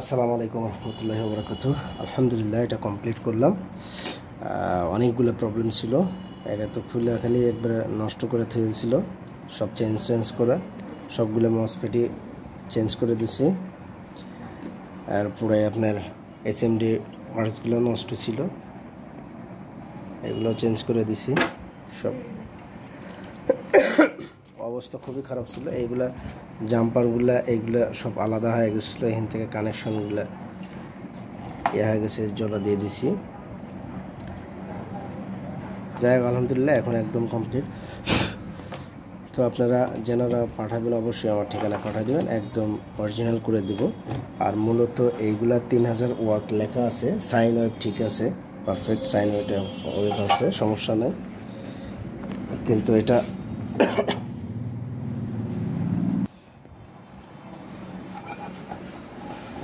আসসালামু আলাইকুম রহমতুল্লাহি ওয়া বারাকাতুহু। আলহামদুলিল্লাহ এটা কমপ্লিট করলাম। অনেকগুলো প্রবলেম ছিল, এটা তো খুলে খালি একবার নষ্ট করে দিয়েছিল। সব চেঞ্জ করে সবগুলো মসফেটই চেঞ্জ করে দিছি। আর পুরো আপনার এসএমডি পার্টসগুলো নষ্ট ছিল, এগুলো চেঞ্জ করে দিছি। সব অবস্থা খুবই খারাপ ছিল। এইগুলা জাম্পারগুলা এইগুলা সব আলাদা হয়ে গেছিলো, এখান থেকে কানেকশনগুলা হয়ে গেছে, জলা দিয়ে দিছি। যাই হোক আলহামদুলিল্লাহ এখন একদম কমপ্লিট। তো আপনারা যেনারা পাঠাবেন অবশ্যই আমার ঠিকানা পাঠিয়ে দেবেন, একদম অরিজিনাল করে দেব। আর মূলত এইগুলা 3000 ওয়াট লেখা আছে, সাইন ওয়েভ ঠিক আছে, পারফেক্ট সাইন ওয়েভ আছে, সমস্যা নেই। কিন্তু এটা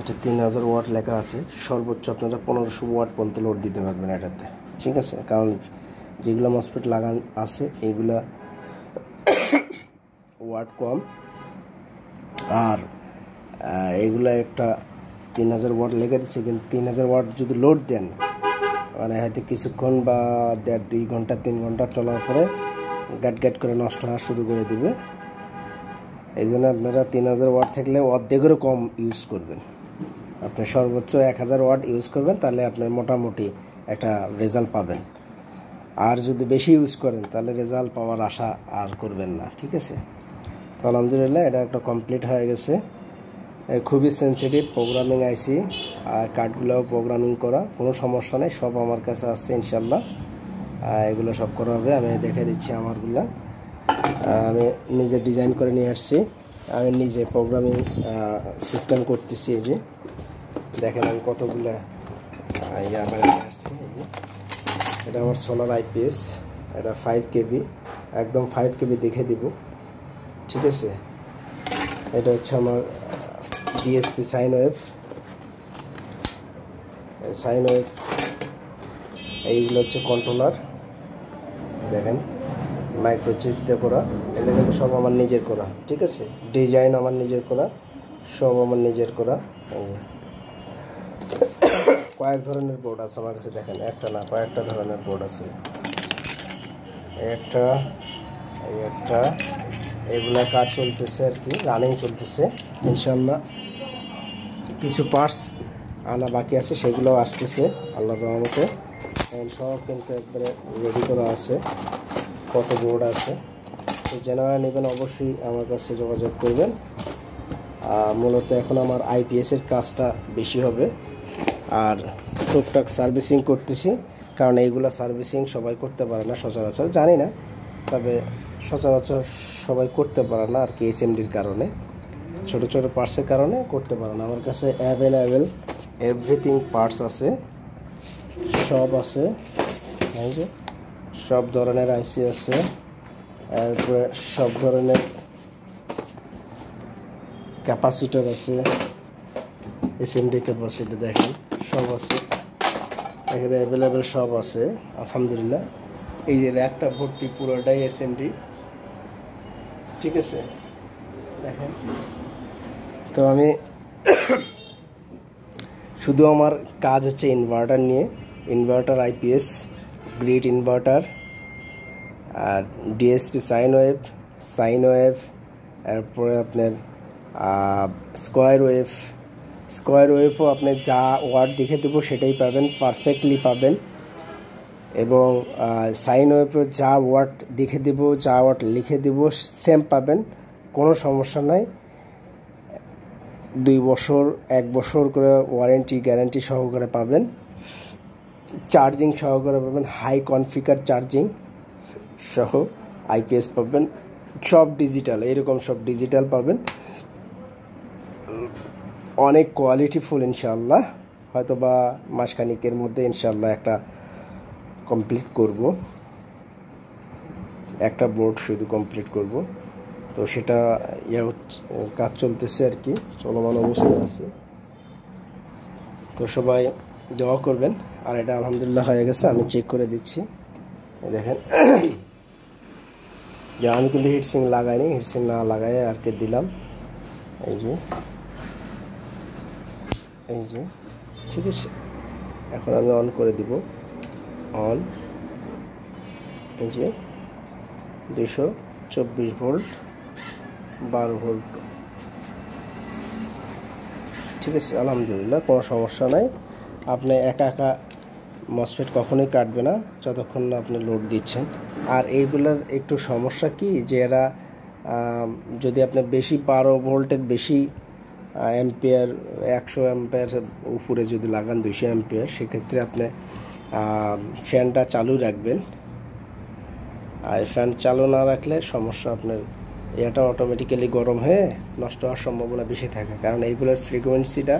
এটা 3000 ওয়াট লেখা আছে, সর্বোচ্চ আপনারা 1500 ওয়াট পর্যন্ত লোড দিতে পারবেন এটাতে, ঠিক আছে। কারণ যেগুলো মসফেট লাগান আছে এইগুলা ওয়াট কম, আর এইগুলা একটা 3000 ওয়াট লেগে দিচ্ছে। কিন্তু 3000 ওয়াট যদি লোড দেন, মানে হয়তো কিছুক্ষণ বা 1.5-2 ঘন্টা 3 ঘন্টা চলার পরে গ্যাট করে নষ্ট হওয়া শুরু করে দিবে। এই জন্য আপনারা 3000 ওয়াট থাকলে অর্ধেকেরও কম ইউজ করবেন। আপনি সর্বোচ্চ 1000 ওয়াট ইউজ করবেন, তাহলে আপনি মোটামুটি একটা রেজাল্ট পাবেন। আর যদি বেশি ইউজ করেন তাহলে রেজাল্ট পাওয়ার আশা আর করবেন না, ঠিক আছে। তো আলহামদুলিল্লাহ এটা একটা কমপ্লিট হয়ে গেছে। খুবই সেন্সিটিভ প্রোগ্রামিং আইসি, আর কার্ডগুলোও প্রোগ্রামিং করা, কোনো সমস্যা নেই, সব আমার কাছে আছে ইনশাল্লাহ। এগুলো সব করা হবে, আমি দেখে দিচ্ছি আমারগুলা। আমি নিজে ডিজাইন করে নিয়ে আসছি, আমি নিজে প্রোগ্রামিং সিস্টেম করতেছি। এই যে দেখেন আমি কতগুলো নিয়ে আসছি। এই যে এটা আমার সোলার আইপিএস, এটা 5 কেবি, একদম 5 কেবি দেখে দিব, ঠিক আছে। এটা হচ্ছে আমার ডিএসপি সাইন ওয়েভ। এইগুলো হচ্ছে কন্ট্রোলার, দেখেন মাইক্রোচিপস দিয়ে করা। এটা কিন্তু সব আমার নিজের করা, ঠিক আছে। ডিজাইন আমার নিজের করা, সব আমার নিজের করা। কয়েক ধরনের বোর্ড আছে আমার কাছে, দেখেন একটা না কয়েকটা ধরনের বোর্ড আছে। একটা এগুলা কাজ চলতেছে আর কি, রানিং চলতেছে ইনশাল্লাহ। কিছু পার্টস আনা বাকি আছে, সেগুলোও আসতেছে আল্লাহর রহমতে। সব কিন্তু একবারে রেডি করা আছে, কত বোর্ড আছে। তো যারা নেবেন অবশ্যই আমার কাছে যোগাযোগ করবেন। মূলত এখন আমার আইপিএসের কাজটা বেশি হবে, আর টুকটাক সার্ভিসিং করতেছি। কারণ এইগুলা সার্ভিসিং সবাই করতে পারে না সচরাচর, জানি না, তবে সচরাচর সবাই করতে পারে না আর কি, এসএমডির কারণে, ছোটো ছোটো পার্টসের কারণে করতে পারে না। আমার কাছে অ্যাভেলেবেল এভরিথিং পার্টস আছে, সব আছে। এই যে সব ধরনের আইসি আছে, তারপরে সব ধরনের ক্যাপাসিটর আছে, এসএমডি ক্যাপাসিটি দেখেন সব আছে এখানে, অ্যাভেলেবেল সব আছে আলহামদুলিল্লাহ। এই যে র্যাকটা ভর্তি পুরোটাই এসএমডি, ঠিক আছে, দেখেন। তো আমি শুধু আমার কাজ হচ্ছে ইনভার্টার নিয়ে, ইনভার্টার আইপিএস, গ্রিড ইনভার্টার, আর ডিএসপি সাইন ওয়েভ, এরপরে আপনার স্কোয়ার ওয়েভও আপনি যা ওয়ার্ড দেখে দেবো সেটাই পাবেন, পারফেক্টলি পাবেন। এবং সাইন ওয়েভও যা ওয়ার্ড দেখে দেবো, যা ওয়ার্ড লিখে দেবো সেম পাবেন, কোনো সমস্যা নাই। 2 বছর 1 বছর করে ওয়ারেন্টি গ্যারান্টি সহকারে পাবেন, চার্জিং সহকারে পাবেন, হাই কনফিগার চার্জিং সহ আইপিএস পাবেন, সব ডিজিটাল, এরকম সব ডিজিটাল পাবেন, অনেক কোয়ালিটিফুল ইনশাআল্লাহ। হয়তো বা মাসখানিকের মধ্যে ইনশাআল্লাহ একটা কমপ্লিট করব, একটা বোর্ড শুধু কমপ্লিট করব। তো সেটা কাজ চলতেছে আর কি, চলমান অবস্থায় আছে। তো সবাই দোয়া করবেন। আর এটা আলহামদুলিল্লাহ হয়ে গেছে, আমি চেক করে দিচ্ছি। দেখেন যে আমি কিন্তু হিটসিং লাগাইনি, হিটসিং না লাগাই আর কি দিলাম। এই যে এই যে, ঠিক আছে। এখন আমি অন করে দিব, অন। এই যে 224 ভোল্ট, 12 ভোল্ট, ঠিক আছে। আলহামদুলিল্লাহ, কোনো সমস্যা নাই। আপনি একা একা মসফেট কখনোই কাটবে না যতক্ষণ না আপনি লোড দিচ্ছেন। আর এইগুলোর একটু সমস্যা কি, যে এরা যদি আপনি বেশি 12 ভোল্টের বেশি অ্যাম্পিয়ার, 100 অ্যাম্পিয়ার উপরে যদি লাগান, 200 অ্যাম্পিয়ার, সেক্ষেত্রে আপনি ফ্যানটা চালু রাখবেন। আর ফ্যান চালু না রাখলে সমস্যা, আপনার এটা অটোমেটিক্যালি গরম হয়ে নষ্ট হওয়ার সম্ভাবনা বেশি থাকে, কারণ এইগুলোর ফ্রিকোয়েন্সিটা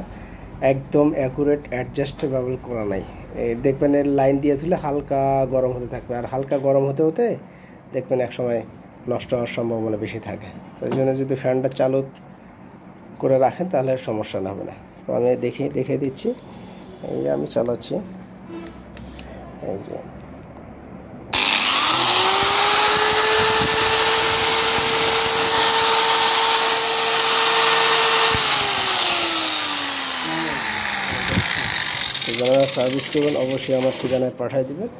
একদম অ্যাকুরেট অ্যাডজাস্টেবল করা নাই। দেখবেন এর লাইন দিয়ে তুলে হালকা গরম হতে থাকবে, আর হালকা গরম হতে হতে দেখবেন এক সময় নষ্ট হওয়ার সম্ভাবনা বেশি থাকে। ওই জন্য যদি ফ্যানটা চালু করে রাখেন তাহলে সমস্যা না হবে না। তো আমি দেখিয়ে দিচ্ছি। এই যে আমি চালাচ্ছি, এই যে যারা সার্ভিস করবেন অবশ্যই আমার ঠিকানায় পাঠিয়ে দেবেন।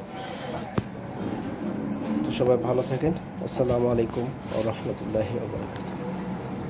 তো সবাই ভালো থাকেন। আসসালামু আলাইকুম ওয়া রাহমাতুল্লাহি ওয়া বারাকাতুহু।